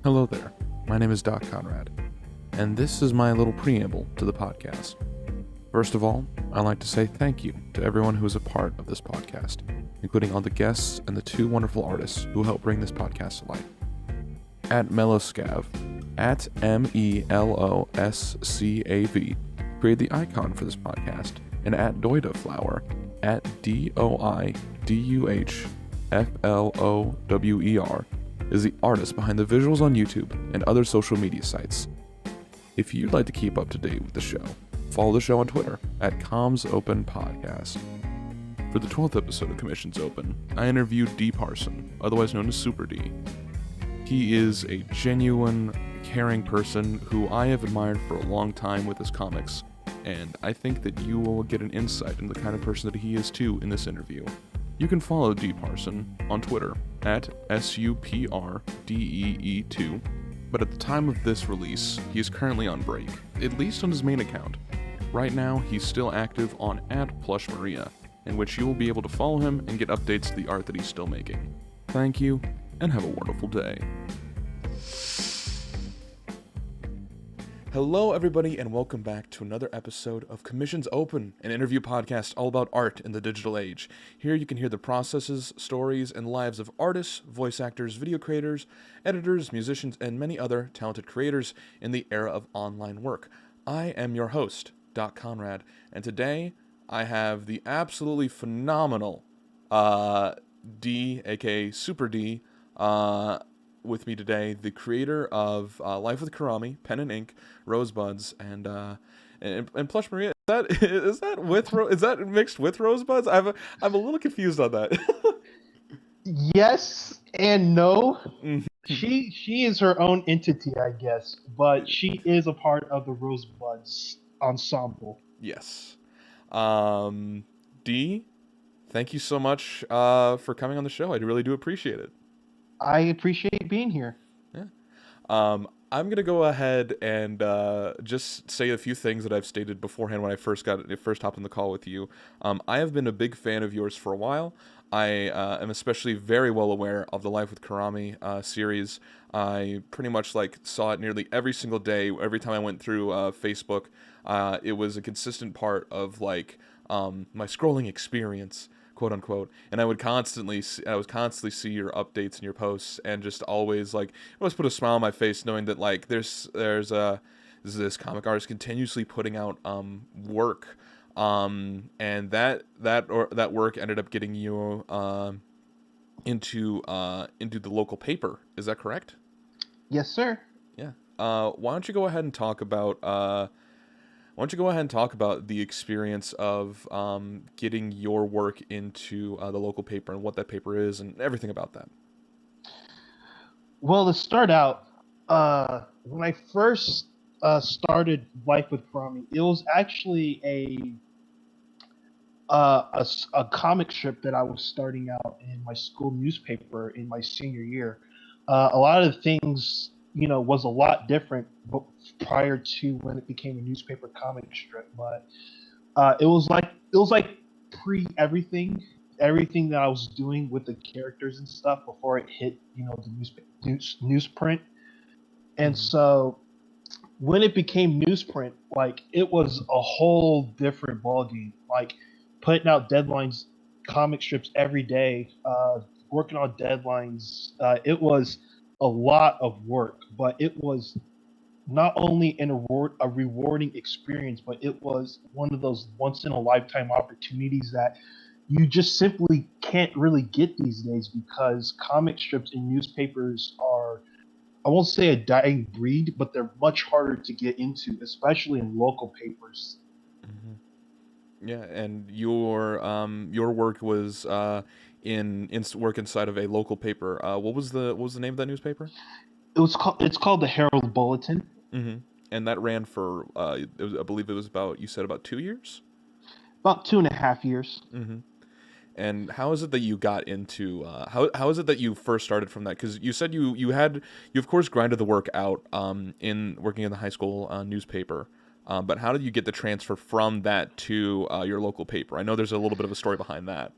Hello there, my name is Doc Conrad, and this is my little preamble to the podcast. First of all, I'd like to say thank you to everyone who is a part of this podcast, including all the guests and the two wonderful artists who help bring this podcast to life. At Meloscav, at MELOSCAV, created the icon for this podcast, and at Doidaflower, at DOIDUHFLOWER, is the artist behind the visuals on YouTube and other social media sites. If you'd like to keep up to date with the show, follow the show on Twitter at CommsOpenPodcast. For the 12th episode of Commissions Open, I interviewed D. Parson, otherwise known as Suprdee. He is a genuine, caring person who I have admired for a long time with his comics, and I think that you will get an insight into the kind of person that he is too in this interview. You can follow D. Parson on Twitter at SUPRDEE2, but at the time of this release, he is currently on break, at least on his main account. Right now, he's still active on @PlushMaria, in which you will be able to follow him and get updates to the art that he's still making. Thank you, and have a wonderful day. Hello, everybody, and welcome back to another episode of Commissions Open, an interview podcast all about art in the digital age. Here you can hear the processes, stories, and lives of artists, voice actors, video creators, editors, musicians, and many other talented creators in the era of online work. I am your host, Doc Conrad, and today I have the absolutely phenomenal D, aka Suprdee, with me today, the creator of Life with Karami, Pen and Ink, Rosebuds, and Plush Maria. Is that mixed with Rosebuds? I'm a little confused on that. Yes and no. She is her own entity, I guess, but she is a part of the Rosebuds ensemble. Yes. D, thank you so much for coming on the show. I really do appreciate it. I appreciate being here. Yeah. I'm gonna go ahead and just say a few things that I've stated beforehand when I first hopped on the call with you. I have been a big fan of yours for a while. I am especially very well aware of the Life with Karami series. I pretty much saw it nearly every single day. Every time I went through Facebook, it was a consistent part of my scrolling experience, quote unquote, and I would constantly see your updates and your posts, and just always put a smile on my face knowing that there's this comic artist continuously putting out work, and that work ended up getting you into the local paper. Is that correct? Yes, sir. Yeah. Why don't you go ahead and talk about the experience of getting your work into the local paper and what that paper is and everything about that? Well, to start out, when I first started Life with Karami, it was actually a comic strip that I was starting out in my school newspaper in my senior year. A lot of things, was a lot different prior to when it became a newspaper comic strip, but it was like pre everything that I was doing with the characters and stuff before it hit the newsprint. And so when it became newsprint, it was a whole different ballgame. Putting out deadlines, comic strips every day, working on deadlines. It was a lot of work, but it was not only a rewarding experience, but it was one of those once in a lifetime opportunities that you just simply can't really get these days, because comic strips in newspapers are, I won't say a dying breed, but they're much harder to get into, especially in local papers. Mm-hmm. Yeah, and your work was in work inside of a local paper. What was the name of that newspaper? It's called the Herald Bulletin. Mm-hmm. And that ran for I believe it was about 2 years. About 2.5 years. Mm-hmm. And how is it that you got into how is it that you first started from that? Because you said you of course grinded the work out in working in the high school newspaper. But how did you get the transfer from that to your local paper? I know there's a little bit of a story behind that.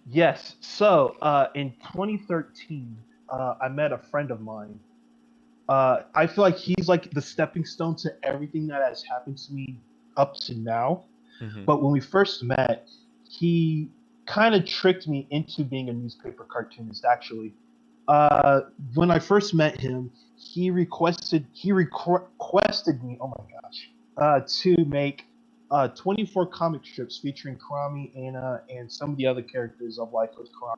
Yes. So in 2013, I met a friend of mine I feel like he's like the stepping stone to everything that has happened to me up to now. Mm-hmm. But when we first met, he kind of tricked me into being a newspaper cartoonist. Actually, uh, when I first met him, he requested me. Oh my gosh, to make 24 comic strips featuring Karami, Anna, and some of the other characters of Life with Karami.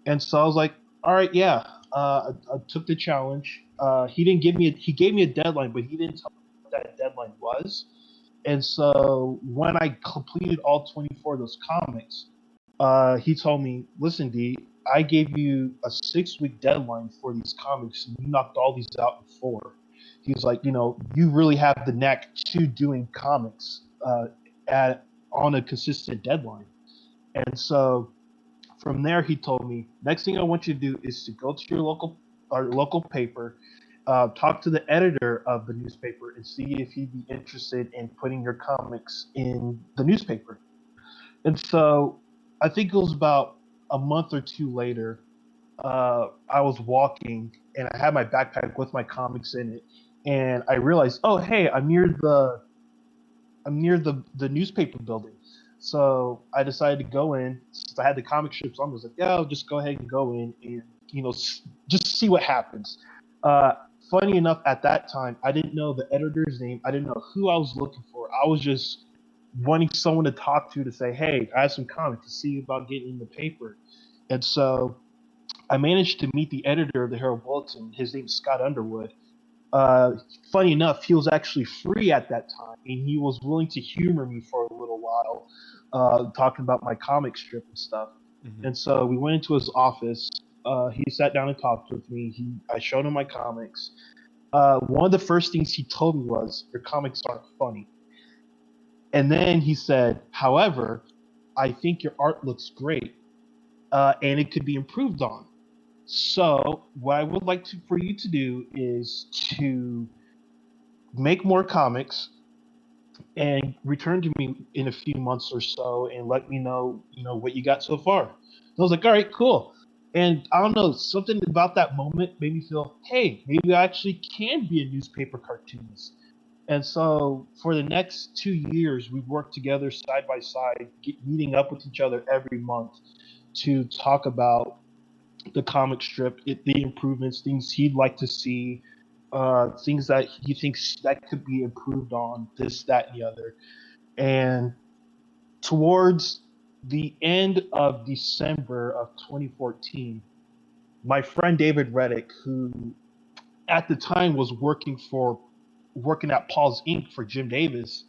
And so I was like, all right, yeah. I took the challenge. He gave me a deadline, but he didn't tell me what that deadline was. And so when I completed all 24 of those comics, he told me, listen, D, I gave you a 6 week deadline for these comics, and you knocked all these out in four. He was like, you really have the knack to doing comics at on a consistent deadline. And so from there, he told me, next thing I want you to do is to go to your local paper, talk to the editor of the newspaper, and see if he'd be interested in putting your comics in the newspaper. And so I think it was about a month or two later, I was walking and I had my backpack with my comics in it, and I realized, oh hey, I'm near the newspaper building. So I decided to go in. Since I had the comic strips on, I was like, yeah, I'll just go ahead and go in and just see what happens. Uh, Funny enough, at that time, I didn't know the editor's name. I didn't know who I was looking for. I was just wanting someone to talk to say, hey, I have some comics to see about getting in the paper. And so I managed to meet the editor of the Herald Bulletin. His name's Scott Underwood. uh, Funny enough, he was actually free at that time, and he was willing to humor me for a little while, talking about my comic strip and stuff. Mm-hmm. And so we went into his office. He sat down and talked with me. I showed him my comics. One of the first things he told me was, "Your comics aren't funny." And then he said, "However, I think your art looks great, and it could be improved on. So, what I would like for you to do is to make more comics and return to me in a few months or so and let me know, what you got so far." And I was like, all right, cool. And I don't know, something about that moment made me feel, hey, maybe I actually can be a newspaper cartoonist. And so for the next 2 years, we worked together side by side, meeting up with each other every month to talk about the comic strip, the improvements, things he'd like to see, things that he thinks that could be improved on, this, that, and the other. And towards the end of December of 2014, my friend David Reddick, who at the time was working at Paul's Inc. for Jim Davis,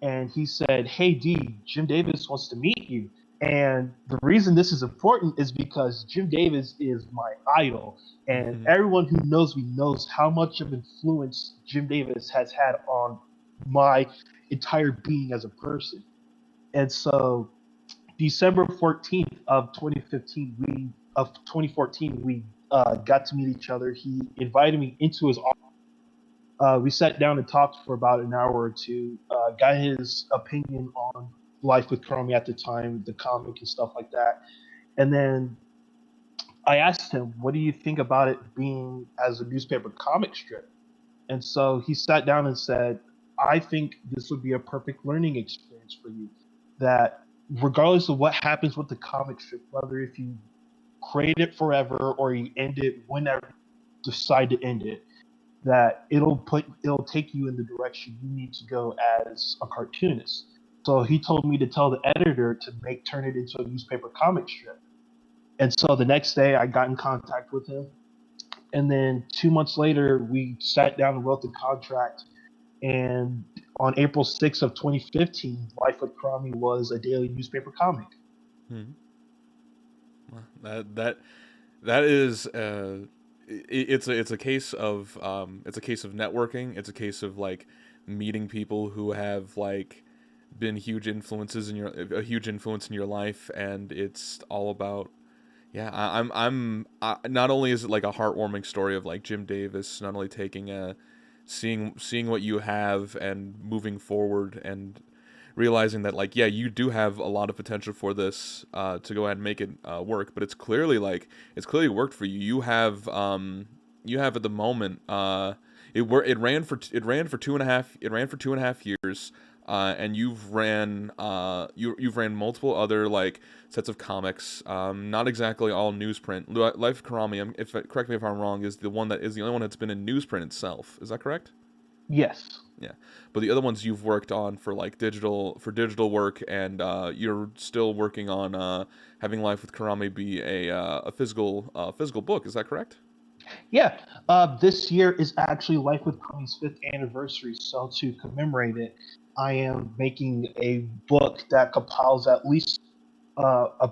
and he said, "Hey D, Jim Davis wants to meet you." And the reason this is important is because Jim Davis is my idol, and Mm-hmm. everyone who knows me knows how much of influence Jim Davis has had on my entire being as a person. And so December 14th of 2014, we got to meet each other. He invited me into his office. We sat down and talked for about an hour or two. Got his opinion on Life with Chromie at the time, the comic and stuff like that. And then I asked him, "What do you think about it being as a newspaper comic strip?" And so he sat down and said, "I think this would be a perfect learning experience for you. That regardless of what happens with the comic strip, whether if you create it forever or you end it whenever you decide to end it, that it'll take you in the direction you need to go as a cartoonist." So he told me to tell the editor to turn it into a newspaper comic strip. And so the next day I got in contact with him. And then 2 months later, we sat down and wrote the contract. And on April 6th of 2015, Life with Cromie was a daily newspaper comic. Mm-hmm. Well, that is it's a case of networking. It's a case of like meeting people who have like been huge influences in your a huge influence in your life, and it's all about yeah. Not only is it like a heartwarming story of like Jim Davis not only taking a seeing what you have and moving forward and realizing that like yeah you do have a lot of potential for this to go ahead and make it work, but it's clearly worked for you. You have you have at the moment, it ran for 2.5 years, and you've ran multiple other like sets of comics, not exactly all newsprint. Life of Karami, if correct me if I'm wrong, is the only one that's been in newsprint itself. Is that correct? Yes. Yeah, but the other ones you've worked on for like digital work, and you're still working on having Life with Karami be a physical book. Is that correct? Yeah. This year is actually Life with Connie's fifth anniversary, so to commemorate it, I am making a book that compiles at least a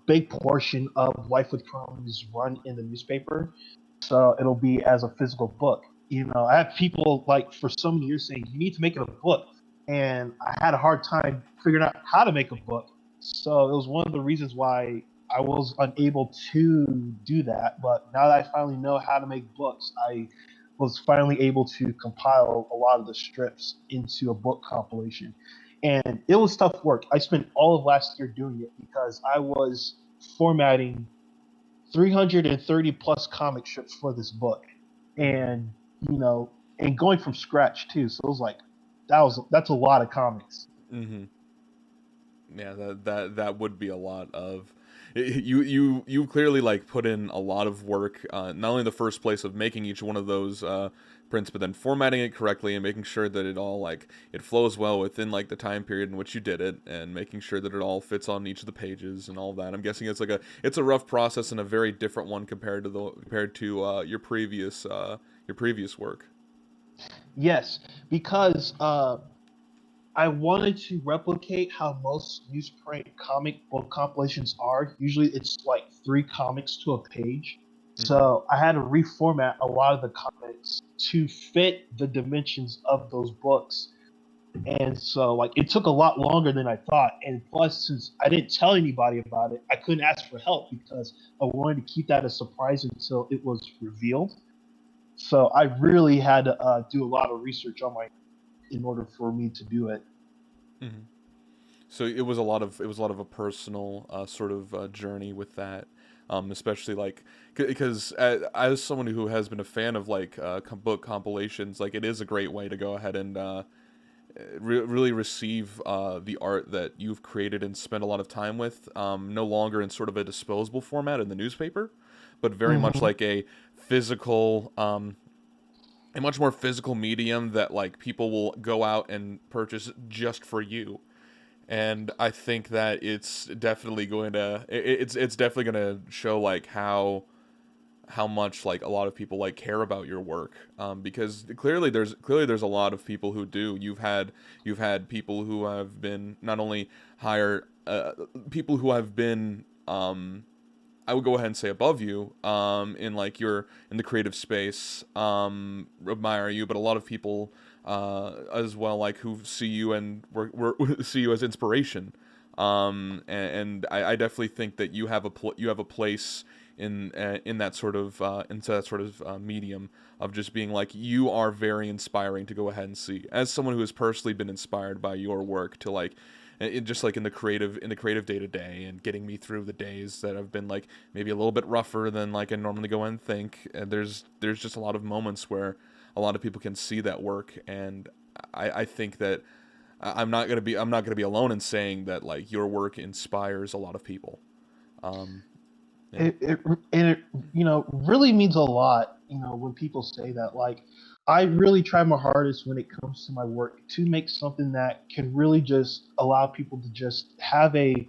big portion of Life with Connie's run in the newspaper. So it'll be as a physical book. I have people like for some years saying you need to make it a book, and I had a hard time figuring out how to make a book. So it was one of the reasons why I was unable to do that. But now that I finally know how to make books, I was finally able to compile a lot of the strips into a book compilation. And it was tough work. I spent all of last year doing it because I was formatting 330 plus comic strips for this book, and and going from scratch too. So it was like that's a lot of comics. Mm-hmm. Yeah, that would be a lot of. You clearly like put in a lot of work, not only in the first place of making each one of those prints, but then formatting it correctly and making sure that it all like it flows well within like the time period in which you did it, and making sure that it all fits on each of the pages and all that. I'm guessing it's a rough process and a very different one compared to your previous work. Yes, because I wanted to replicate how most newsprint comic book compilations are. Usually it's like three comics to a page. Mm-hmm. So I had to reformat a lot of the comics to fit the dimensions of those books. And so like it took a lot longer than I thought. And plus, since I didn't tell anybody about it, I couldn't ask for help because I wanted to keep that a surprise until it was revealed. So I really had to do a lot of research on my in order for me to do it. Mm-hmm. So it was a lot of a personal sort of journey with that, especially like because as someone who has been a fan of like book compilations, like it is a great way to go ahead and really receive the art that you've created and spent a lot of time with, no longer in sort of a disposable format in the newspaper, but very much Hmm. like a much more physical medium that like people will go out and purchase just for you. And I think that it's definitely going to show like how much like a lot of people like care about your work, because clearly there's a lot of people who do. You've had people who have been not only higher people who have been I would go ahead and say above you, in like your in the creative space, admire you, but a lot of people as well, like who see you and see you as inspiration. And I definitely think that you have a place in that sort of into that sort of medium of just being like you are very inspiring to go ahead and see as someone who has personally been inspired by your work to like just like in the creative day to day and getting me through the days that have been like maybe a little bit rougher than like I normally go and think. And there's just a lot of moments where a lot of people can see that work, and I think that I'm not gonna be alone in saying that like your work inspires a lot of people. Um, yeah. And it really means a lot, when people say that. Like, I really try my hardest when it comes to my work to make something that can really just allow people to just have a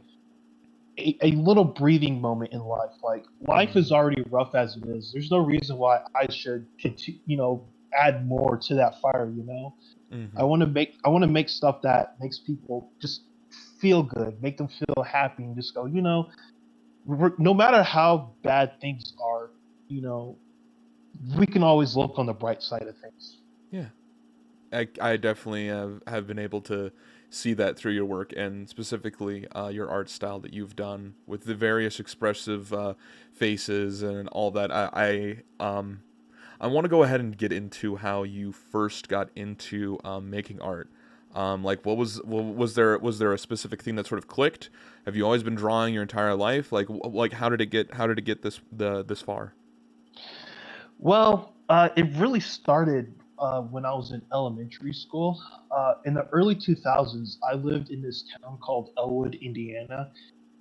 little breathing moment in life. Like, life Mm-hmm. is already rough as it is. There's no reason why I should continue, add more to that fire. Mm-hmm. I want to make stuff that makes people just feel good, make them feel happy, and just go, no matter how bad things are, you know, we can always look on the bright side of things. Yeah. I definitely have been able to see that through your work, and specifically your art style that you've done with the various expressive faces and all that. I want to go ahead and get into how you first got into making art. Like, was there a specific thing that sort of clicked? Have you always been drawing your entire life? Like how did it get this far? It really started when I was in elementary school. In the early 2000s, I lived in this town called Elwood, Indiana,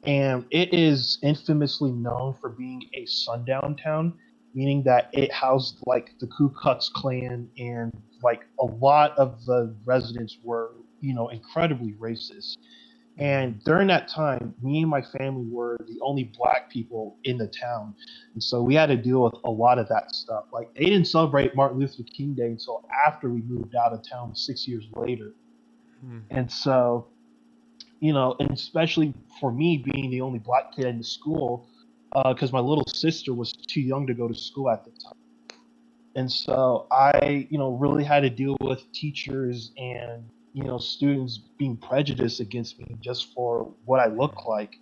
and it is infamously known for being a sundown town, meaning that it housed like the Ku Klux Klan, and like a lot of the residents were, incredibly racist. Mm-hmm. And during that time, me and my family were the only black people in the town. And so we had to deal with a lot of that stuff. Like, they didn't celebrate Martin Luther King Day until after we moved out of town 6 years later. And so, and especially for me being the only black kid in the school, because my little sister was too young to go to school at the time. And so I, really had to deal with teachers and, students being prejudiced against me just for what I look like.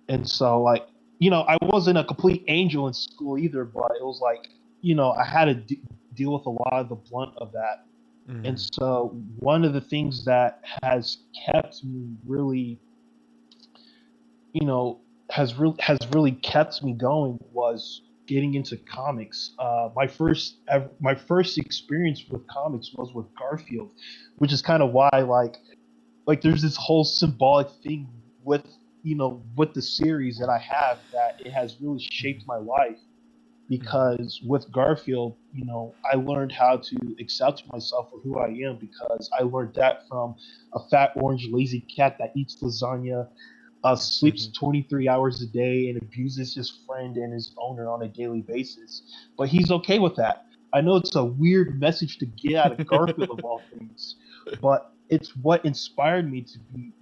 And so, like, I wasn't a complete angel in school either, but it was like, I had to deal with a lot of the blunt of that. And Mm-hmm. so, one of the things that has kept me really, you know, has really kept me going was getting into comics. My first experience with comics was with Garfield, which is kind of why like there's this whole symbolic thing with with the series that I have, that it has really shaped my life, because with Garfield, I learned how to accept myself for who I am, because I learned that from a fat orange lazy cat that eats lasagna, sleeps Mm-hmm. 23 hours a day, and abuses his friend and his owner on a daily basis. But he's okay with that. I know it's a weird message to get out of Garfield of all things, but it's what inspired me to be,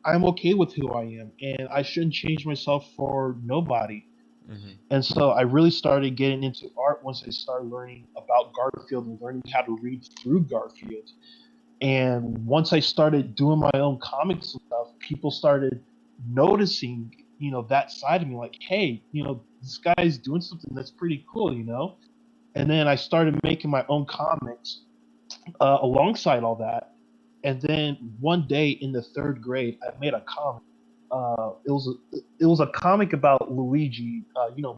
I'm okay with who I am, and I shouldn't change myself for nobody. Mm-hmm. And so I really started getting into art once I started learning about Garfield and learning how to read through Garfield. And once I started doing my own comics and stuff, people started noticing, that side of me, like, hey, this guy's doing something that's pretty cool. And then I started making my own comics alongside all that. And then one day in the third grade, I made a comic. It was a comic about Luigi,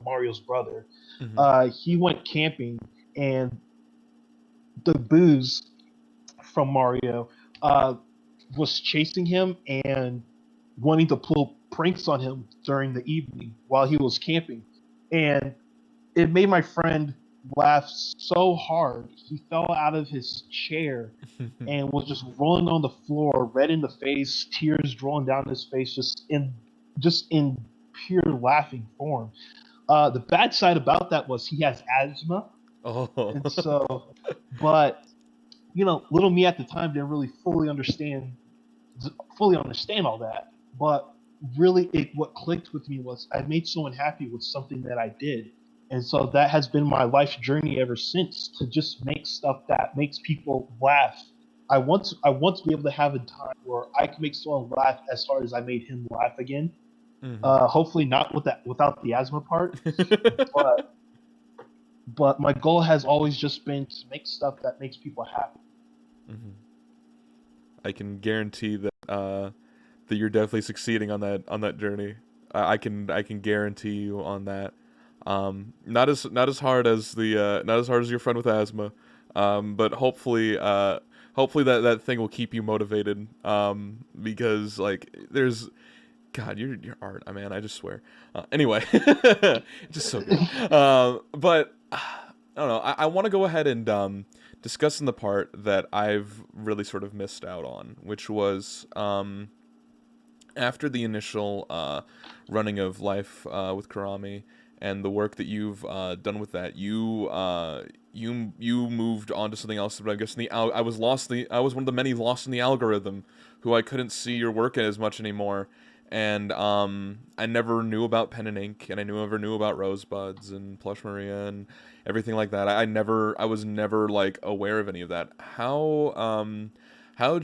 Mario's brother. Mm-hmm. He went camping, and the booze from Mario uh, was chasing him and wanting to pull pranks on him during the evening while he was camping. And it made my friend laugh so hard he fell out of his chair and was just rolling on the floor, red in the face, tears rolling down his face, just in pure laughing form. The bad side about that was he has asthma, Oh. and so, but little me at the time didn't really fully understand all that. But really, what clicked with me was I made someone happy with something that I did, and so that has been my life journey ever since, to just make stuff that makes people laugh. I want to be able to have a time where I can make someone laugh as hard as I made him laugh again. Mm-hmm. Hopefully not without the asthma part, but my goal has always just been to make stuff that makes people happy. Mm-hmm. I can guarantee that you're definitely succeeding on that journey. I can guarantee you on that. Not as hard as the not as hard as your friend with asthma, but hopefully that thing will keep you motivated. Because like there's God, your art, man. I just swear. Anyway, just so good. But I don't know. I want to go ahead and discuss in the part that I've really sort of missed out on, which was after the initial running of life with Karami and the work that you've done with that, you moved on to something else. But I guess I was one of the many lost in the algorithm, who I couldn't see your work as much anymore. And I never knew about Pen and Ink, and I never knew about Rosebuds and Plush Maria and everything like that. I was never like aware of any of that. How'd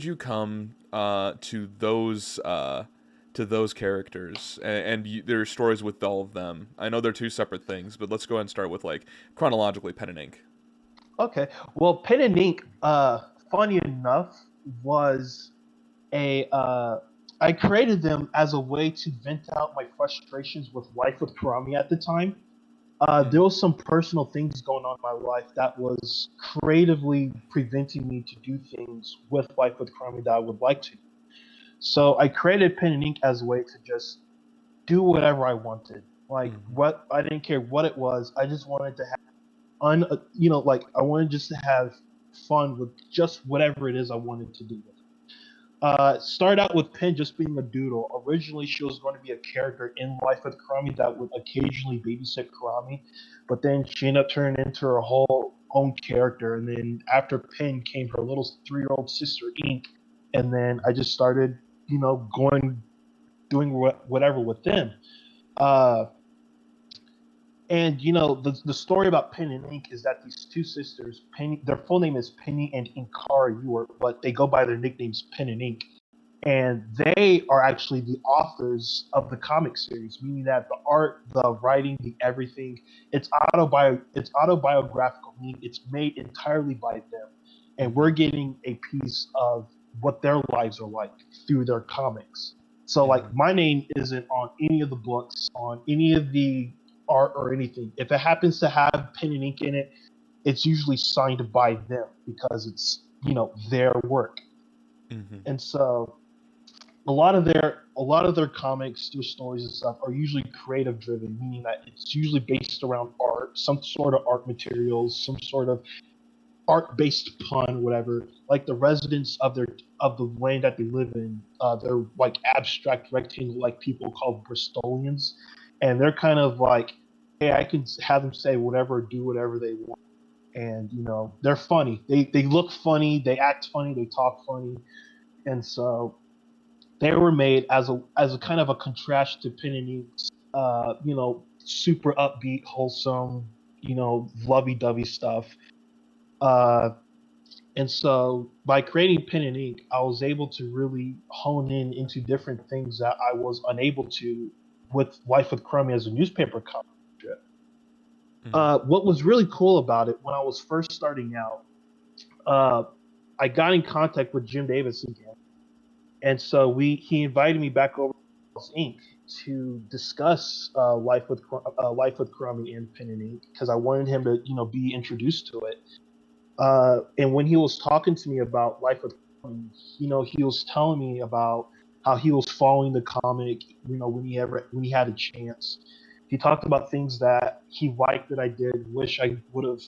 you come to those characters and their stories with all of them? I know they're two separate things, but let's go ahead and start with like chronologically Pen and Ink. Okay. Well, Pen and Ink, funny enough, was a I created them as a way to vent out my frustrations with life with Karami at the time. There Mm-hmm. was some personal things going on in my life that was creatively preventing me to do things with Life with Crummy that I would like to. So I created pen and ink as a way to just do whatever I wanted. Like Mm-hmm. what I didn't care what it was. I just wanted to have like I wanted just to have fun with just whatever it is I wanted to do. Started out with Pen just being a doodle. Originally, she was going to be a character in Life with Karami that would occasionally babysit Karami, but then she ended up turning into her whole own character. And then after Pen came her little 3-year-old sister Ink, and then I just started, going doing whatever with them. Uh, and the story about Pen and Ink is that these two sisters, Penny, their full name is Penny and Inkara Ewart, but they go by their nicknames Pen and Ink, and they are actually the authors of the comic series, meaning that the art, the writing, the everything, it's autobiographical, meaning it's made entirely by them, and Mm-hmm. we're getting a piece of what their lives are like through their comics. So like Mm-hmm. my name isn't on any of the books, on any of the art or anything. If it happens to have pen and ink in it, it's usually signed by them because it's their work. Mm-hmm. And so a lot of their comics, their stories and stuff are usually creative driven, meaning that it's usually based around art, some sort of art materials, some sort of art based pun, whatever. Like the residents of the land that they live in, they're like abstract rectangle like people called Bristolians, and they're kind of like, hey, I can have them say whatever, do whatever they want, and they're funny. They look funny, they act funny, they talk funny, and so they were made as a kind of a contrast to Pin and Ink's, super upbeat, wholesome, lovey-dovey stuff. Uh, and so by creating Pen and Ink, I was able to really hone in into different things that I was unable to with Life with Crummy as a newspaper comic strip. Mm-hmm. What was really cool about it when I was first starting out, uh, I got in contact with Jim Davis again, and so he invited me back over to Inc. to discuss Life with Crummy and Pen and Ink because I wanted him to be introduced to it. And when he was talking to me about Life with Crummy, he was telling me about how he was following the comic. When he had a chance, he talked about things that he liked that I did, wish I would have,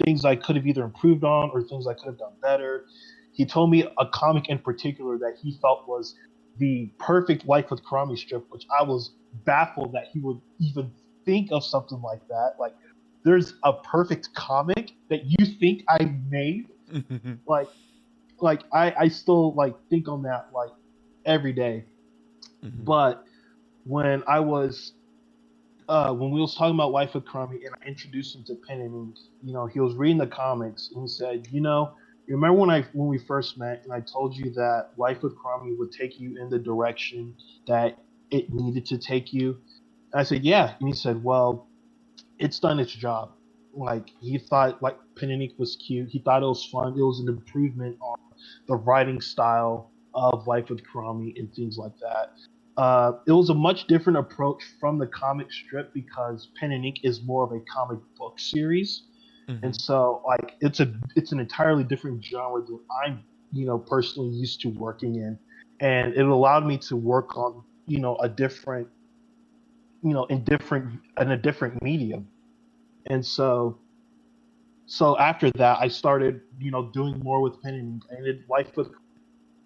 things I could have either improved on or things I could have done better. He told me a comic in particular that he felt was the perfect Life with Karami strip, which I was baffled that he would even think of something like that. Like, there's a perfect comic that you think I made. Mm-hmm. Like, I still like think on that like every day. Mm-hmm. But when I was when we was talking about Life with Crummy and I introduced him to Pen and Ink, he was reading the comics and he said, you remember when we first met and I told you that Life with Crummy would take you in the direction that it needed to take you? And I said, yeah. And he said, well, it's done its job. Like he thought like Pen and Ink was cute. He thought it was fun. It was an improvement on the writing style of Life with Karami and things like that. It was a much different approach from the comic strip because Pen and Ink is more of a comic book series, and Mm-hmm. so like it's an entirely different genre than I'm personally used to working in, and it allowed me to work on a different in a different medium, and so after that I started doing more with Pen and Ink. I ended Life with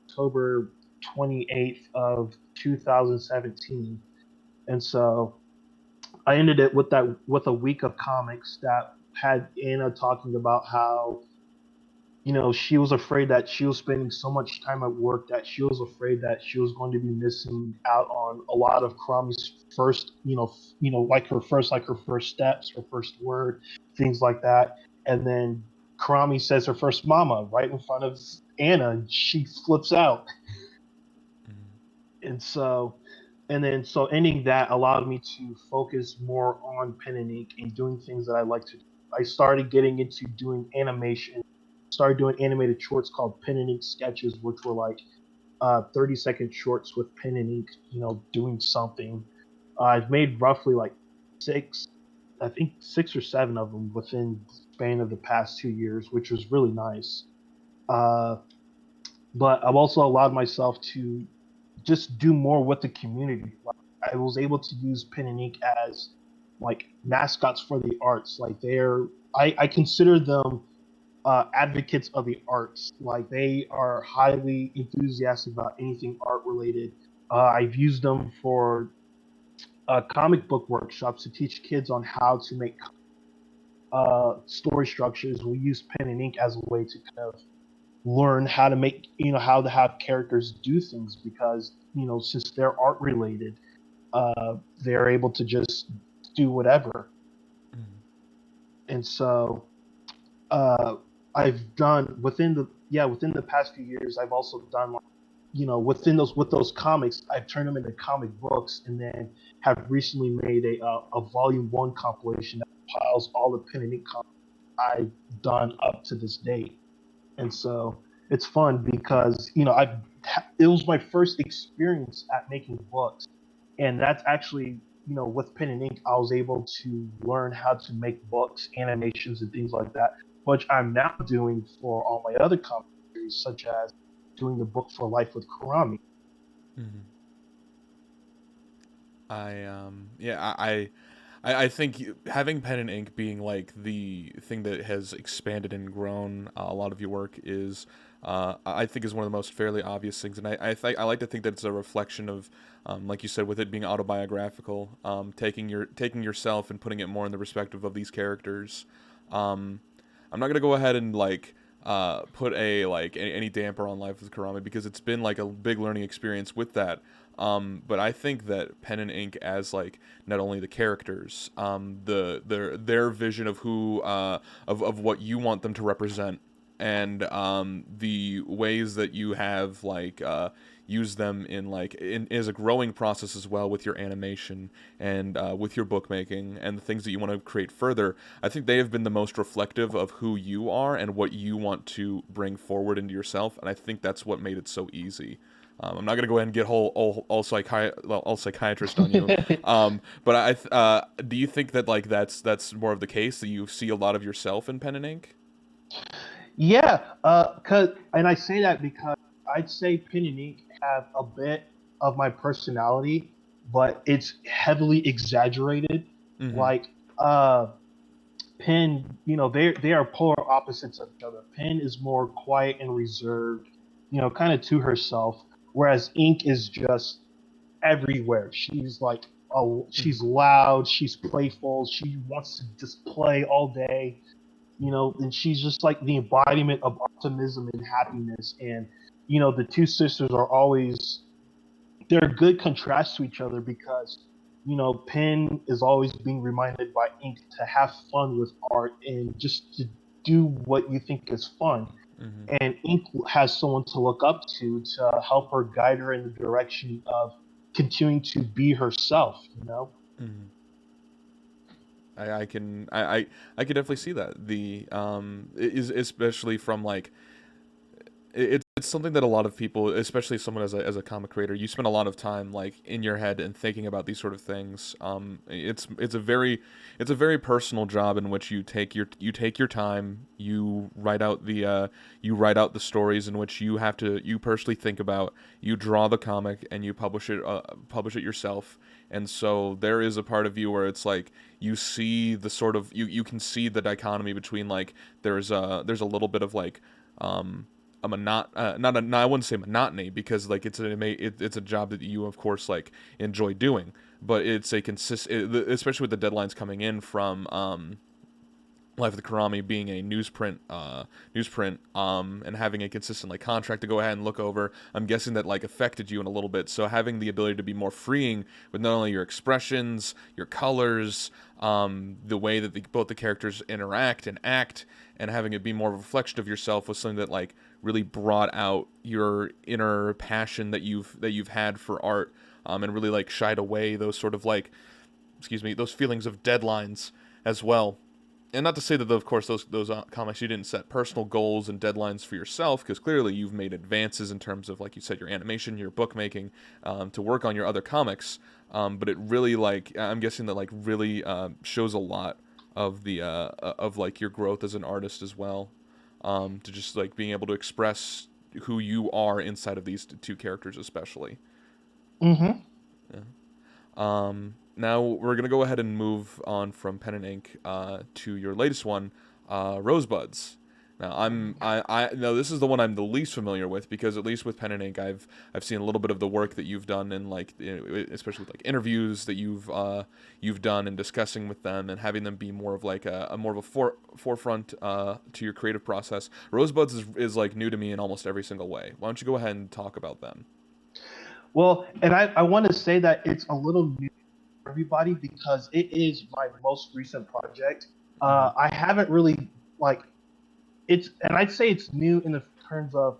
October 28th of 2017. And so I ended it with a week of comics that had Anna talking about how she was afraid that she was spending so much time at work that she was afraid that she was going to be missing out on a lot of Krami's first, like her first steps, her first word, things like that. And then Krami says her first mama right in front of Anna, and she flips out. And so ending that allowed me to focus more on pen and ink and doing things that I like to do. I started getting into doing animation, started doing animated shorts called pen and ink sketches, which were like 30-second shorts with pen and ink, doing something. I've made roughly like six. I think 6 or 7 of them within the span of the past 2 years, which was really nice. Uh, but I've also allowed myself to just do more with the community. Like, I was able to use pen and ink as like mascots for the arts. Like I consider them advocates of the arts. Like they are highly enthusiastic about anything art related. I've used them for comic book workshops to teach kids on how to make story structures. We use pen and ink as a way to kind of learn how to make, how to have characters do things, because since they're art related, they're able to just do whatever. Mhm. And so uh, I've done within the past few years, I've also done like, within those comics, I've turned them into comic books, and then have recently made a volume 1 compilation that piles all the pen and ink comics I've done up to this date. And so it's fun because it was my first experience at making books, and that's actually, with pen and ink, I was able to learn how to make books, animations, and things like that, which I'm now doing for all my other comic series, such as doing the book for Life with Karami. Mhm. I think having pen and ink being like the thing that has expanded and grown a lot of your work is, I think, is one of the most fairly obvious things, and I like to think that it's a reflection of, like you said, with it being autobiographical, taking yourself and putting it more in the perspective of these characters. Um, I'm not gonna go ahead and like put a like any damper on Life with Karami because it's been like a big learning experience with that. But I think that pen and ink as like not only the characters, their vision of who of what you want them to represent, and the ways that you have like use them in like in is a growing process as well with your animation and with your bookmaking and the things that you want to create further. I think they have been the most reflective of who you are and what you want to bring forward into yourself, and I think that's what made it so easy. I'm not gonna go ahead and get all psychiatrist on you, but do you think that like that's more of the case that you see a lot of yourself in pen and ink? Yeah, and I say that because I'd say pen and ink have a bit of my personality, but it's heavily exaggerated. Mm-hmm. Like uh Pen, they are polar opposites of each other. Pen is more quiet and reserved, kind of to herself, whereas Ink is just everywhere. She's like, oh, Mm-hmm. she's loud, she's playful, she wants to just play all day, and she's just like the embodiment of optimism and happiness. And the two sisters are always, they're a good contrast to each other because Penn is always being reminded by Ink to have fun with art and just to do what you think is fun. Mm-hmm. And Ink has someone to look up to help her guide her in the direction of continuing to be herself. Mm-hmm. I can I can definitely see that the is especially from like it's something that a lot of people, especially someone as a comic creator, you spend a lot of time like in your head and thinking about these sort of things. It's a very personal job in which you take your time, you write out the stories in which you personally think about, you draw the comic and you publish it yourself. And so there is a part of you where it's like you see the sort of you can see the dichotomy between like there's a little bit of like a not a no, I wouldn't say monotony because like it's a job that you of course like enjoy doing, but it's a especially with the deadlines coming in from Life of the Karami being a newsprint and having a consistent like contract to go ahead and look over. I'm guessing that like affected you in a little bit. So having the ability to be more freeing with not only your expressions, your colors, the way that both the characters interact and act, and having it be more of a reflection of yourself was something that like really brought out your inner passion that you've had for art, and really like shied away those sort of like, excuse me, those feelings of deadlines as well. And not to say that, of course, those comics you didn't set personal goals and deadlines for yourself, because clearly you've made advances in terms of, like you said, your animation, your bookmaking, to work on your other comics. but it really like I'm guessing that like really shows a lot of the of like your growth as an artist as well, to just like being able to express who you are inside of these two characters especially. Mm-hmm. Yeah. Now we're gonna go ahead and move on from pen and ink to your latest one, Rosebuds. Now I no, this is the one I'm the least familiar with because at least with pen and ink I've seen a little bit of the work that you've done in like especially with like interviews that you've done and discussing with them and having them be more of like a more of a forefront to your creative process. Rosebuds is like new to me in almost every single way. Why don't you go ahead and talk about them? Well, and I want to say that it's a little new for everybody because it is my most recent project. Mm-hmm. I haven't really like it's, and I'd say it's new in the terms of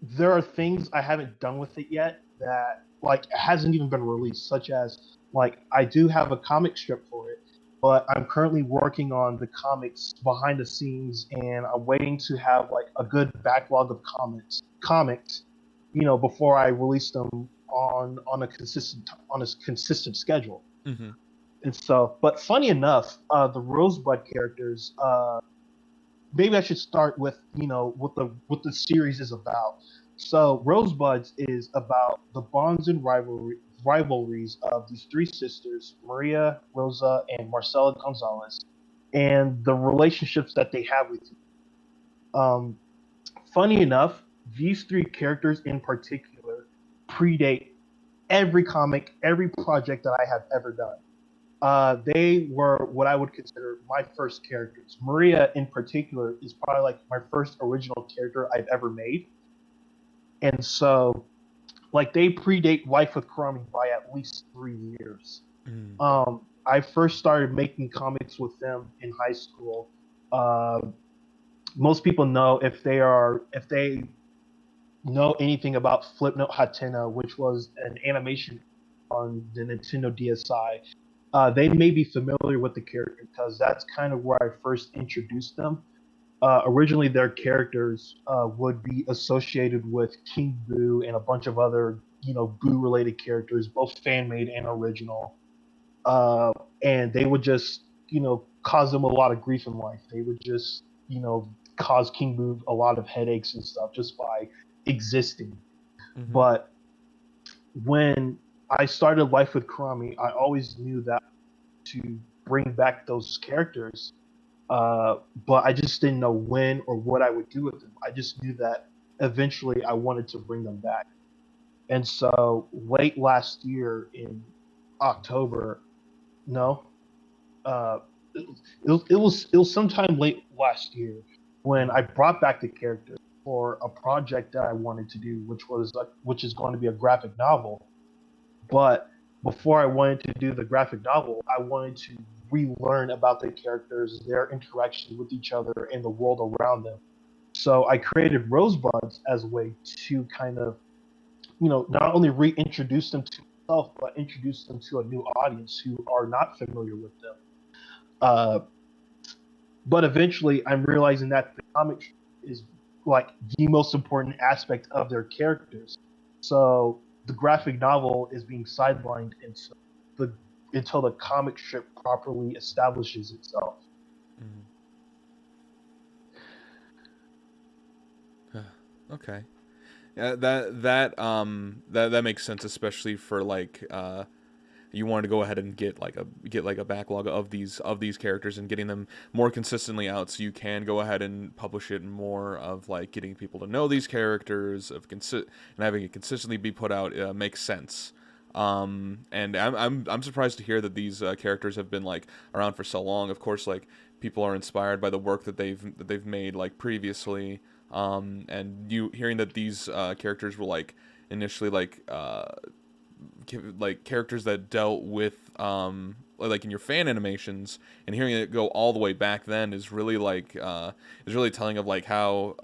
there are things I haven't done with it yet that like hasn't even been released, such as like I do have a comic strip for it, but I'm currently working on the comics behind the scenes, and I'm waiting to have like a good backlog of comics, before I release them on a consistent schedule. Mm-hmm. And so, but funny enough, the Rosebud characters, maybe I should start with what the series is about. So Rosebuds is about the bonds and rivalries of these three sisters, Maria, Rosa, and Marcela Gonzalez, and the relationships that they have with you. Funny enough, these three characters in particular predate every comic, every project that I have ever done. They were what I would consider my first characters. Maria, in particular, is probably like my first original character I've ever made, and so like they predate Life with Crummy by at least 3 years. Mm-hmm. I first started making comics with them in high school. Uh, Most people know if they know anything about Flipnote Hatena, which was an animation on the Nintendo DSi. They may be familiar with the character because that's kind of where I first introduced them. Originally, their characters would be associated with King Boo and a bunch of other, Boo-related characters, both fan-made and original. Uh, and they would just, cause them a lot of grief in life. They would just, cause King Boo a lot of headaches and stuff just by existing. Mm-hmm. But when I started Life with Kurami, I always knew that to bring back those characters, but I just didn't know when or what I would do with them. I just knew that eventually I wanted to bring them back. And so late last year in October, no, uh, it was sometime late last year when I brought back the characters for a project that I wanted to do, which is going to be a graphic novel. But before I wanted to do the graphic novel, I wanted to relearn about the characters, their interactions with each other, and the world around them. So I created Rosebuds as a way to kind of, not only reintroduce them to myself, but introduce them to a new audience who are not familiar with them. Uh, but eventually, I'm realizing that the comic is like the most important aspect of their characters. So the graphic novel is being sidelined the until the comic strip properly establishes itself. Mm-hmm. Okay. Yeah, that makes sense, especially for like you wanted to go ahead and get like a backlog of these characters and getting them more consistently out, so you can go ahead and publish it more of like getting people to know these characters and having it consistently be put out makes sense. And I'm surprised to hear that these characters have been like around for so long. Of course, like people are inspired by the work that they've made like previously. And you hearing that these characters were like initially like characters that dealt with like in your fan animations and hearing it go all the way back then is really like is really telling of like how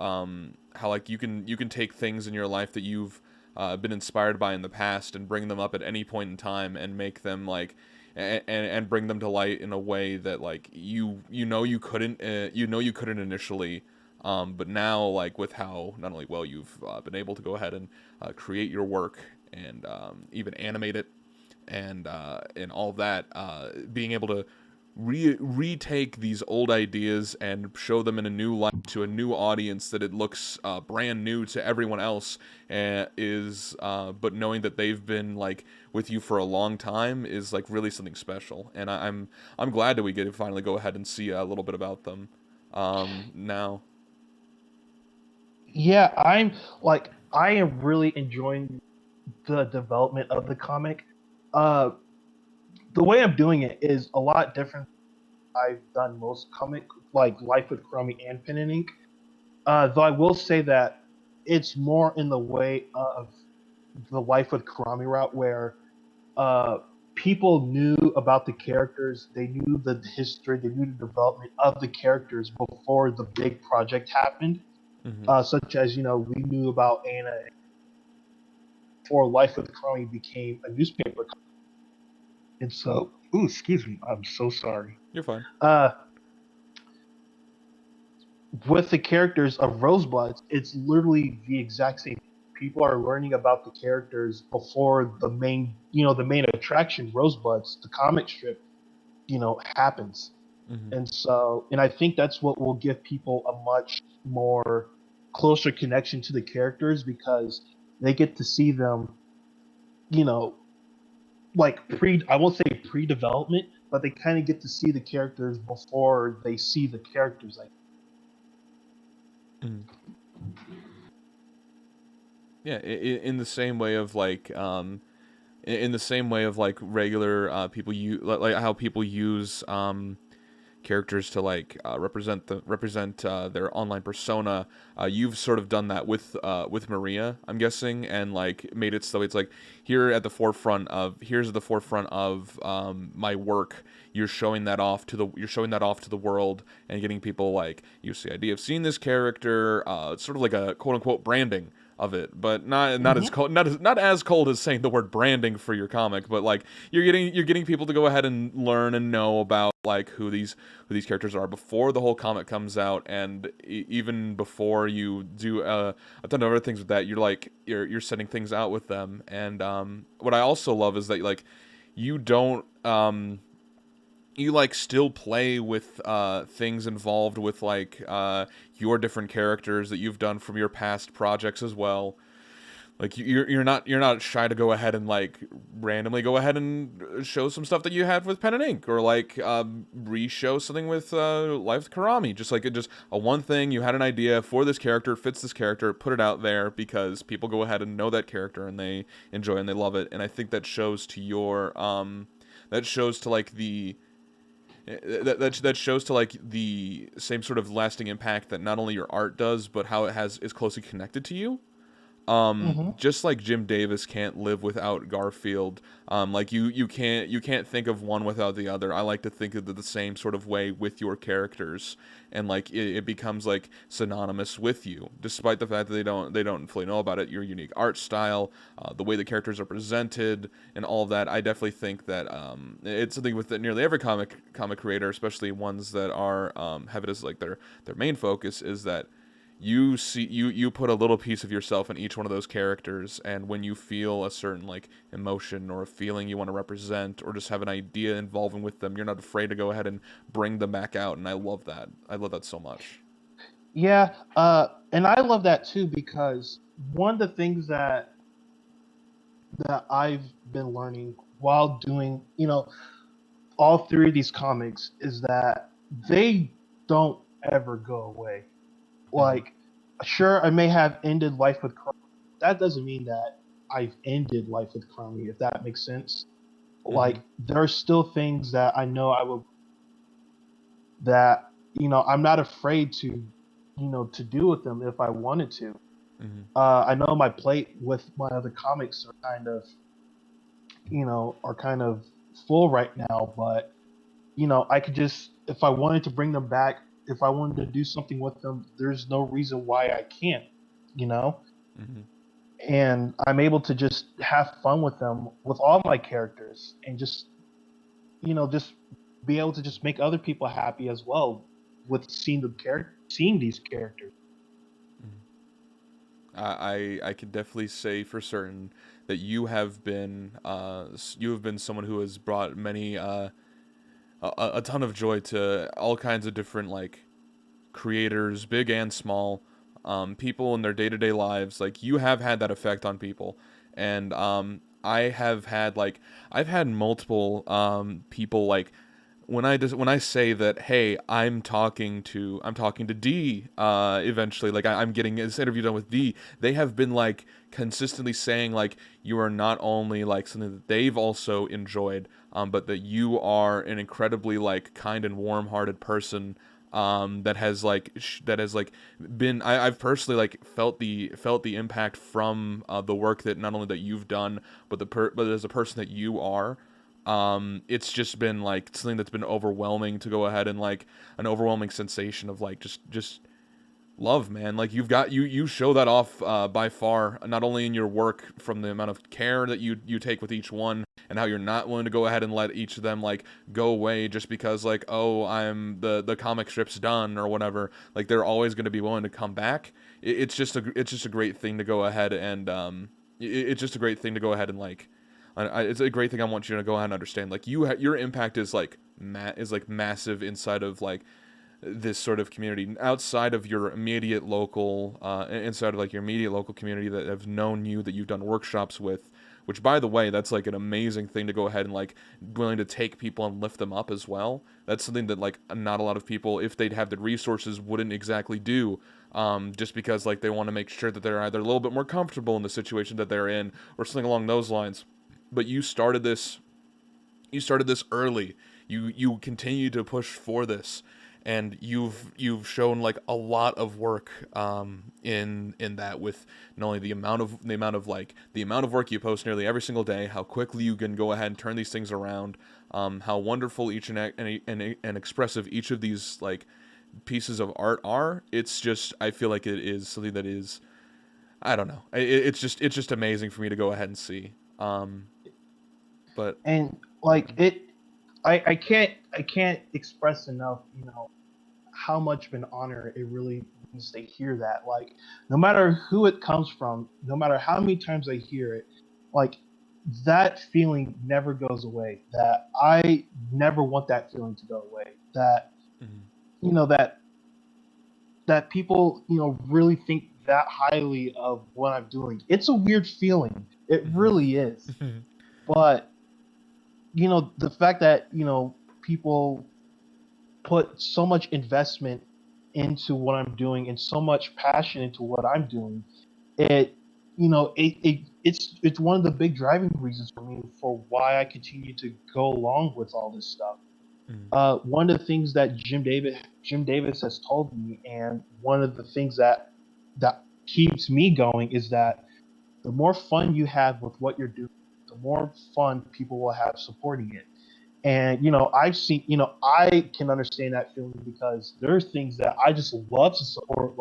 like you can take things in your life that you've been inspired by in the past and bring them up at any point in time and make them like and bring them to light in a way that like you know you couldn't initially, but now like with how not only well you've been able to go ahead and create your work and even animate it, and all that, being able to retake these old ideas and show them in a new light to a new audience that it looks brand new to everyone else, is but knowing that they've been like with you for a long time is like really something special, and I'm glad that we get to finally go ahead and see a little bit about them now. Yeah, I am really enjoying the development of the comic. Uh, the way I'm doing it is a lot different than I've done most comic like Life with Chromie and Pen and Ink. Though I will say that it's more in the way of the Life with Chromie route where uh, people knew about the characters, they knew the history, they knew the development of the characters before the big project happened. Hmm. Such as we knew about Anna before Life with Chromie became a newspaper. And so, ooh, excuse me, I'm so sorry. You're fine. Uh, with the characters of Rosebud, it's literally the exact same. People are learning about the characters before the main attraction, Rosebuds, the comic strip, happens. Hmm. And I think that's what will give people a much more closer connection to the characters because they get to see them, you know, like I won't say pre-development, but they kind of get to see the characters before they see the characters. Like, Hmm. Yeah, in the same way of like in the same way of like regular people use like how people use characters to like represent their online persona. You've sort of done that with Maria, I'm guessing, and like made it so it's like here's at the forefront of my work. You're showing that off to the world and getting people like use the idea of seeing this character. It's sort of like a quote unquote branding of it, but not as mm-hmm. cold, not as cold as saying the word branding for your comic, but like you're getting people to go ahead and learn and know about like who these characters are before the whole comic comes out, and even before you do a ton of other things with that, you're setting things out with them. And what I also love is that like you don't you like still play with things involved with like your different characters that you've done from your past projects as well. Like you're not shy to go ahead and like randomly go ahead and show some stuff that you had with pen and ink, or like re-show something with Life with Karami. Just a one thing you had an idea for this character, fits this character, put it out there because people go ahead and know that character and they enjoy and they love it. And I think that shows to your that shows to like the that shows to like the same sort of lasting impact that not only your art does, but how it has is closely connected to you. Mm-hmm. Just like Jim Davis can't live without Garfield, like you can't think of one without the other. I like to think of it the same sort of way with your characters, and like it becomes like synonymous with you, despite the fact that they don't fully know about it. Your unique art style, the way the characters are presented, and all of that. I definitely think that it's something with nearly every comic creator, especially ones that are have it as like their main focus, is that you put a little piece of yourself in each one of those characters, and when you feel a certain like emotion or a feeling you want to represent or just have an idea involving with them, you're not afraid to go ahead and bring them back out. And I love that so much. Yeah, and I love that too because one of the things that I've been learning while doing, all three of these comics is that they don't ever go away. Hmm. Like, sure, I may have ended Life with Crummy. That doesn't mean that I've ended Life with Crummy, if that makes sense. Hmm. Like, there are still things that I know I will that I'm not afraid to do with them if I wanted to. Hmm. I know my plate with my other comics are kind of full right now, but I could just if I wanted to bring them back, if I wanted to do something with them, there's no reason why I can't, you know. Hmm. And I'm able to just have fun with them with all my characters and just be able to just make other people happy as well with seeing these characters. I could definitely say for certain that you have been someone who has brought many a ton of joy to all kinds of different like creators, big and small, people in their day to day lives. Like you have had that effect on people, and I have had like I've had multiple people like when I say that, hey, I'm talking to D eventually, like I'm getting this interview done with D, they have been like consistently saying like you are not only like something that they've also enjoyed, but that you are an incredibly like kind and warm hearted person, that has like that has like been I've personally like felt the impact from the work that not only that you've done, but but as a person that you are. It's just been like something that's been overwhelming to go ahead and like an overwhelming sensation of like just love, man. Like you show that off by far, not only in your work from the amount of care that you take with each one, and how you're not willing to go ahead and let each of them like go away just because like, oh, I'm the comic strip's done or whatever. Like they're always going to be willing to come back. It's just a great thing to go ahead and it's just a great thing to go ahead and like it's a great thing. I want you to go ahead and understand. Like your impact is like massive inside of like this sort of community, outside of your immediate local, inside of like your immediate local community that have known you, that you've done workshops with. Which, by the way, that's like an amazing thing to go ahead and like willing to take people and lift them up as well. That's something that like not a lot of people, if they'd have the resources, wouldn't exactly do. Just because like they want to make sure that they're either a little bit more comfortable in the situation that they're in, or something along those lines. But you started this early. You continue to push for this, and you've shown like a lot of work in that, with not only the amount of work you post nearly every single day, how quickly you can go ahead and turn these things around, how wonderful each and expressive each of these like pieces of art are. It's just, I feel like it is something that is, I don't know. It's just amazing for me to go ahead and see. But And like it, I can't express enough, how much of an honor it really means to hear that. Like, no matter who it comes from, no matter how many times I hear it, like that feeling never goes away. That I never want that feeling to go away. That mhm. you know that that people really think that highly of what I'm doing. It's a weird feeling. It Mhm. really is. But the fact that people put so much investment into what I'm doing and so much passion into what I'm doing, it it's one of the big driving reasons for me for why I continue to go along with all this stuff. Mhm. One of the things that Jim Davis has told me, and one of the things that keeps me going, is that the more fun you have with what you're doing, the more fun people will have supporting it. And I've seen, I can understand that feeling because there are things that I just love to support.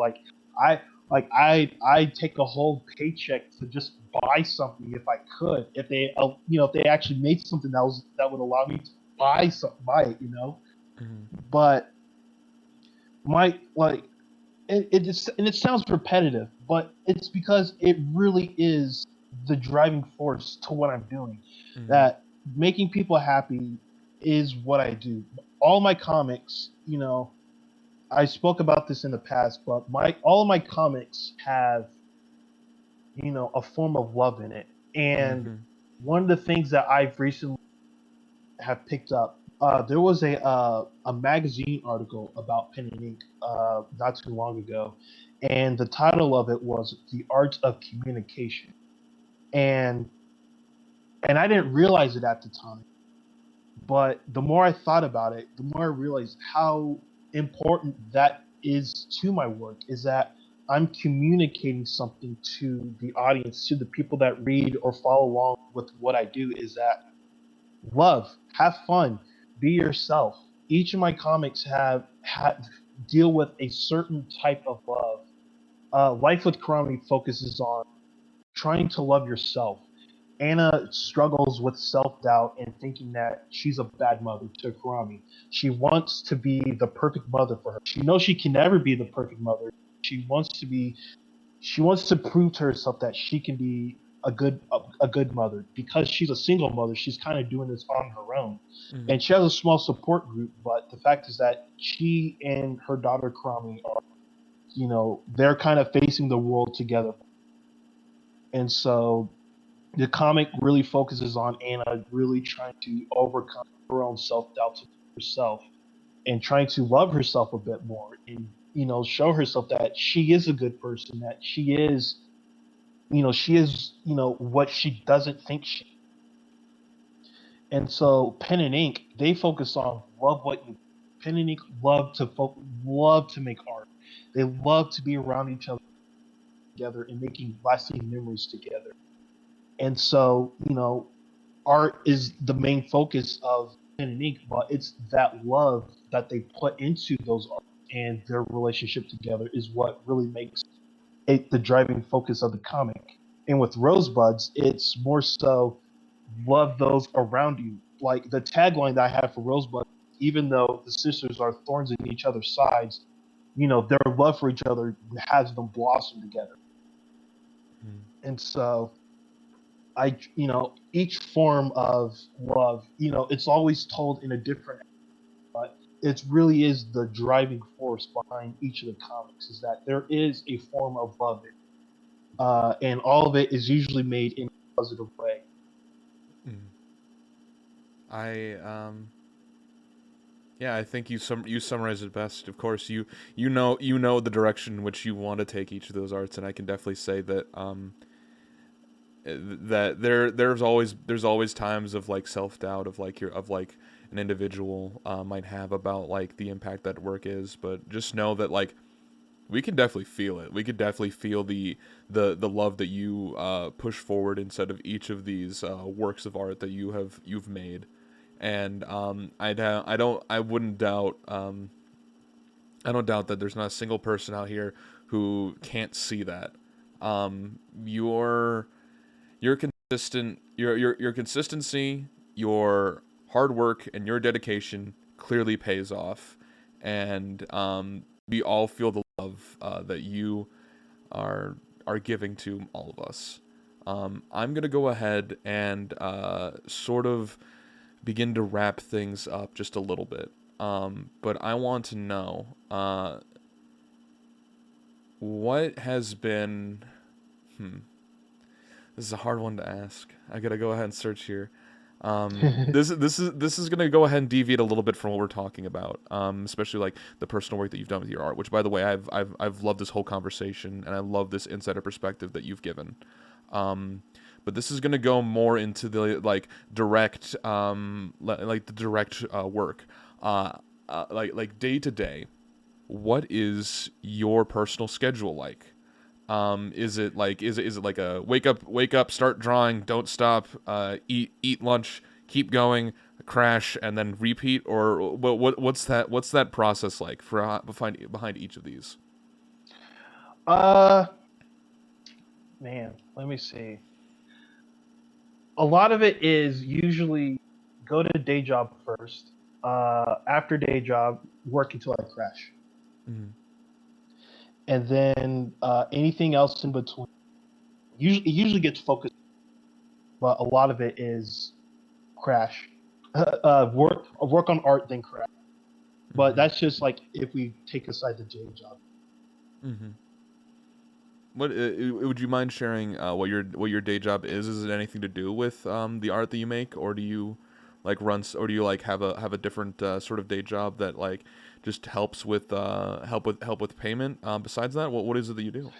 I I take a whole paycheck to just buy something if I could. If they if they actually made something that would allow me to buy it. Mhm. But my like it sounds repetitive, but it's because it really is the driving force to what I'm doing. Mhm. That making people happy is what I do. All my comics, I spoke about this in the past, but my all of my comics have, a form of love in it. And Mhm. one of the things that I've recently have picked up, there was a magazine article about pen and ink not too long ago, and the title of it was "The Art of Communication." and and I didn't realize it at the time, but the more I thought about it, the more I realized how important that is to my work. Is that I'm communicating something to the audience, to the people that read or follow along with what I do. Is that love, have fun, be yourself. Each of my comics have deal with a certain type of love. Life with Karami focuses on trying to love yourself. Anna struggles with self doubt and thinking that she's a bad mother to Karami. She wants to be the perfect mother for her. She knows she can never be the perfect mother. She wants to be. She wants to prove to herself that she can be. a good mother. Because she's a single mother, she's kind of doing this on her own, Mm-hmm. and she has a small support group. But the fact is that she and her daughter Krami are, they're kind of facing the world together, and so the comic really focuses on Anna really trying to overcome her own self doubt herself and trying to love herself a bit more, and show herself that she is a good person, that she is what she doesn't think she. And so Pen and Ink, they focus on love what you. Pen and Ink love to make art. They love to be around each other together and making lasting memories together. And so, art is the main focus of Pen and Ink, but it's that love that they put into those art and their relationship together is what really makes it the driving focus of the comic. And with Rosebuds, it's more so love those around you. Like the tagline that I have for Rosebud, even though the sisters are thorns in each other's sides, their love for each other has them blossom together. And so each form of love, it's always told in a different, but it really is the driving force behind each of the comics is that there is a form of love, and all of it is usually made in a positive way. Mm. I Yeah, I think you summarized it best. Of course, you know the direction in which you want to take each of those arts, and I can definitely say that that there's always times of like self doubt of like an individual might have about like the impact that work is, but just know that like we can definitely feel it. We could definitely feel the love that you push forward inside of each of these works of art that you've made, and I don't doubt that there's not a single person out here who can't see that. Your your consistency, your hard work, and your dedication clearly pays off, and we all feel the love that you are are giving to all of us. I'm gonna go ahead and sort of begin to wrap things up just a little bit. But I want to know what has been. Hmm, this is a hard one to ask. I gotta go ahead and search here. This is gonna go ahead and deviate a little bit from what we're talking about, especially like the personal work that you've done with your art. Which, by the way, I've loved this whole conversation, and I love this insider perspective that you've given. Um, but this is gonna go more into the like direct, like the direct work, like day to day. What is your personal schedule like? Is it like a wake up, start drawing, don't stop, eat lunch, keep going, crash, and then repeat, or what's that process like for behind each of these? uh, Man, let me see. A lot of it is usually go to day job first. After day job, work until I crash, Mm-hmm. and then anything else in between. It usually gets focused, but a lot of it is crash. Work on art, then crash. But Mm-hmm. that's just like if we take aside the day job. Mm-hmm. What would you mind sharing what your day job is? Is it anything to do with the art that you make, or do you like or do you like have a different sort of day job that like just helps with help with payment? Besides that, what is it that you do?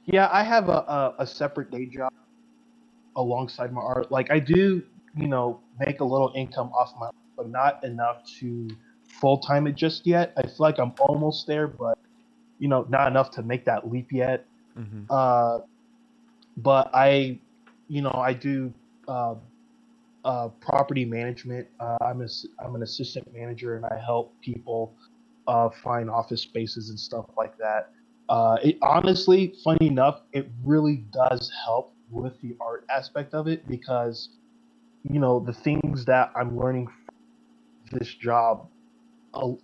Yeah, I have a separate day job alongside my art. Like I do, make a little income off my, but not enough to full time it just yet. I feel like I'm almost there, but not enough to make that leap yet. Mm-hmm. Uh, but I do uh, property management. I'm an assistant manager, and I help people find office spaces and stuff like that. It honestly, funny enough, it really does help with the art aspect of it because the things that I'm learning from this job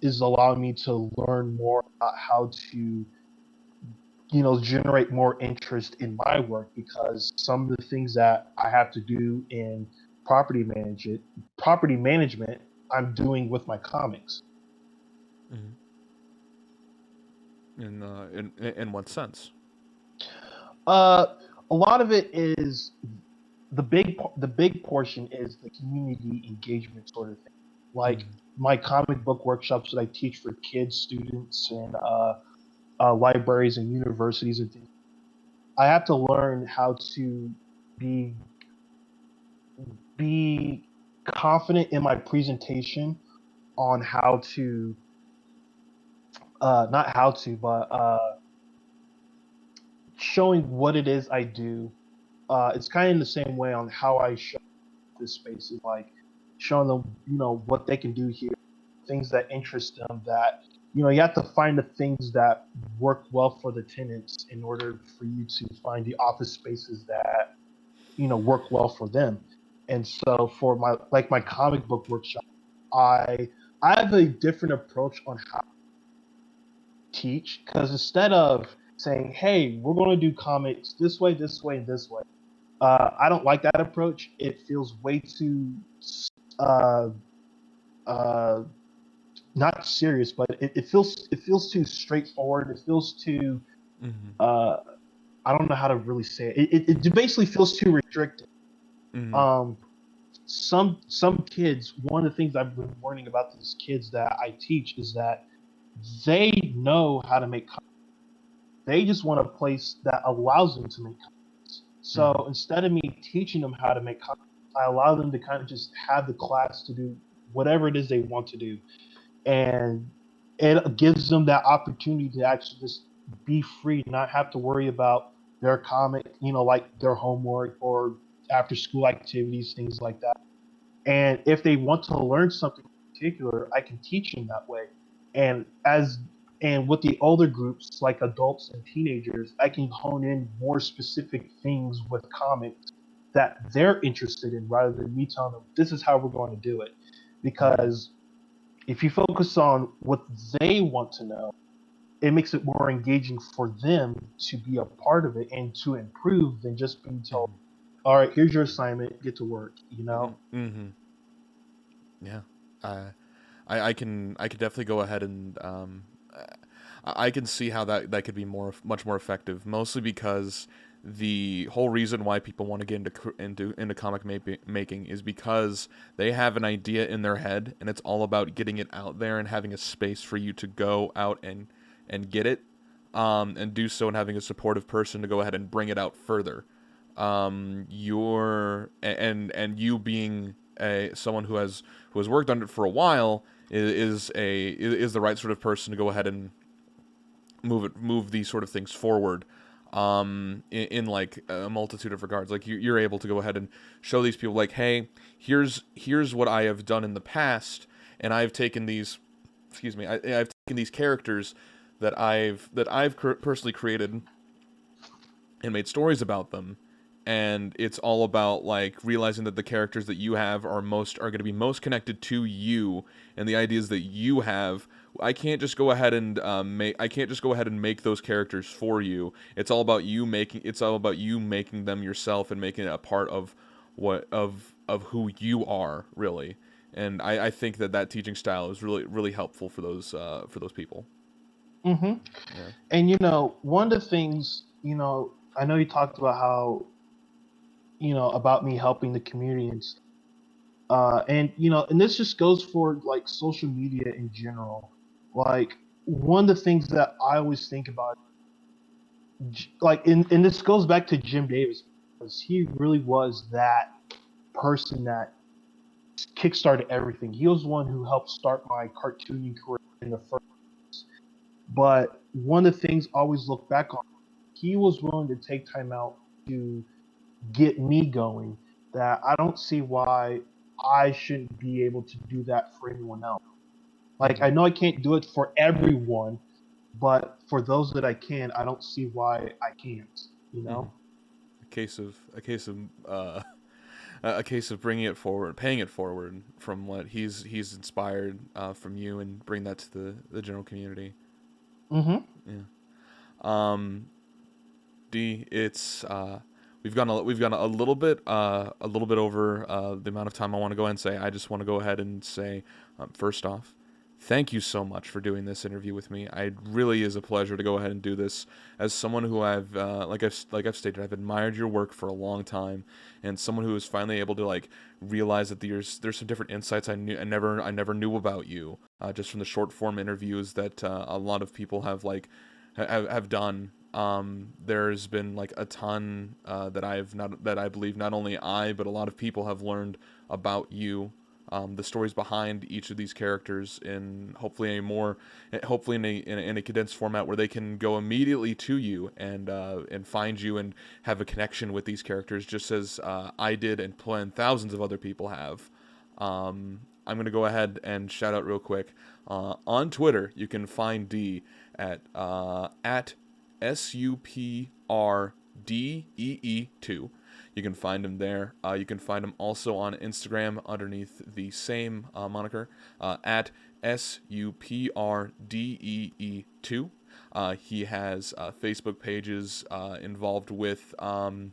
is allowing me to learn more about how to generate more interest in my work because some of the things that I have to do in property management, property management, I'm doing with my comics. Hmm. In what sense? Uh, a lot of it is the big portion is the community engagement sort of thing. Like Mm-hmm. my comic book workshops that I teach for kids, students, and libraries and universities and things. I have to learn how to be be confident in my presentation on how to not how to but showing what it is I do. It's kind of in the same way on how I show this space is like showing them what they can do here, things that interest them, that you have to find the things that work well for the tenants in order for you to find the office spaces that work well for them. And so for my comic book workshop, I I have a different approach on how to teach because instead of saying, "Hey, we're going to do comics this way, and this way," I don't like that approach. It feels way too uh, uh, not serious, but it feels too straightforward. It feels too Mm-hmm. uh, I don't know how to really say it. It basically feels too restricted. Mm-hmm. Um, some kids, one of the things I've been learning about these kids that I teach is that they know how to make comics. They just want a place that allows them to make comics. So Mm-hmm. instead of me teaching them how to make comics, I allow them to kind of just have the class to do whatever it is they want to do, and it gives them that opportunity to actually just be free, not have to worry about their comic, like their homework or after school activities, things like that. And if they want to learn something in particular, I can teach them that way. And with the older groups like adults and teenagers, I can hone in more specific things with comics that they're interested in rather than me telling them this is how we're going to do it. Mm-hmm. Because if you focus on what they want to know, it makes it more engaging for them to be a part of it and to improve than just being told, all right, here's your assignment, get to work. Mm-hmm. Mm-hmm. Yeah. Uh, I can definitely go ahead and I can see how that could be much more effective. Mostly because the whole reason why people want to get into comic making is because they have an idea in their head, and it's all about getting it out there and having a space for you to go out and get it, and do so, and having a supportive person to go ahead and bring it out further. And you being someone who has worked on it for a while is the right sort of person to go ahead and move these sort of things forward, in like a multitude of regards. Like you're able to go ahead and show these people, like, hey, here's what I have done in the past, and I've taken these, excuse me, I've taken these characters that I've personally created and made stories about them, and it's all about like realizing that the characters that you have are going to be most connected to you and the ideas that you have. I can't just go ahead and make those characters for you. It's all about you making them yourself and making it a part of who you are, really. And I think that teaching style is really helpful for those people. Hmm. Yeah. And one of the things, I know you talked about how, about me helping the community and stuff. And this just goes for like social media in general. Like one of the things that I always think about, like, and this goes back to Jim Davis because he really was that person that kickstarted everything. He was the one who helped start my cartooning career in the first. But one of the things I always look back on, he was willing to take time out to get me going. That I don't see why I shouldn't be able to do that for anyone else. Like Mm-hmm. I know I can't do it for everyone, but for those that I can, I don't see why I can't. You Mm-hmm. know? A case of a case of bringing it forward, paying it forward from what he's inspired, from you, and bring that to the general community. Mm-hmm. Yeah. D, it's we've gone a little bit over the amount of time I want to go ahead and say. I just want to go ahead and say, first off, thank you so much for doing this interview with me. It really is a pleasure to go ahead and do this. As someone who like I've stated, I've admired your work for a long time, and someone who is finally able to like realize that there's some different insights I never knew about you, just from the short form interviews that a lot of people have like have done. There's been like a ton that I believe not only I but a lot of people have learned about you, the stories behind each of these characters, in hopefully in a condensed format where they can go immediately to you and find you and have a connection with these characters, just as I did and thousands of other people have. I'm gonna go ahead and shout out real quick. On Twitter, you can find D at SUPRDEE2. You can find him there. You can find him also on Instagram underneath the same moniker, at SUPRDEE2. He has Facebook pages involved with both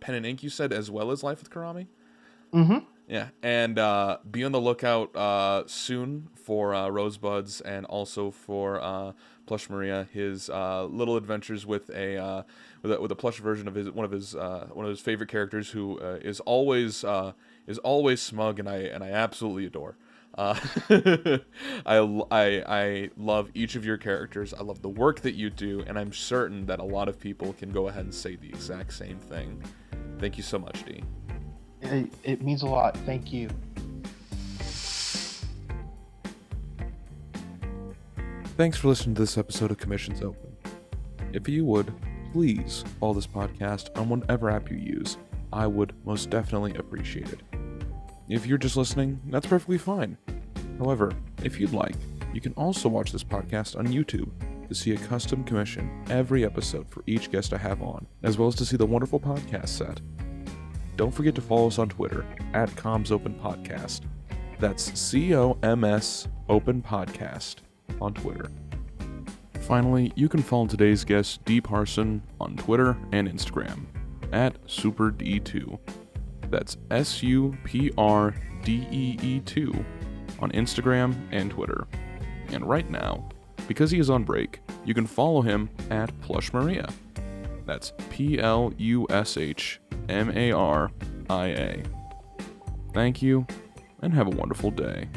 Pen and Ink, you said, as well as Life with Karami. Mm-hmm. Yeah, and be on the lookout soon for Rosebuds, and also for Plush Maria, his little adventures with a plush version of one of his favorite characters, who is always smug, and I absolutely adore. I love each of your characters. I love the work that you do, and I'm certain that a lot of people can go ahead and say the exact same thing. Thank you so much, D. It means a lot. Thank you. Thanks for listening to this episode of Commissions Open. If you would, please follow this podcast on whatever app you use. I would most definitely appreciate it. If you're just listening, that's perfectly fine. However, if you'd like, you can also watch this podcast on YouTube to see a custom commission every episode for each guest I have on, as well as to see the wonderful podcast set. Don't forget to follow us on Twitter at ComsOpenPodcast. That's COMS Open Podcast on Twitter. Finally, you can follow today's guest, D. Parson, on Twitter and Instagram at Suprdee2. That's SUPRDEE2 on Instagram and Twitter. And right now, because he is on break, you can follow him at Plush Maria. That's PLUSHMARIA. Thank you, and have a wonderful day.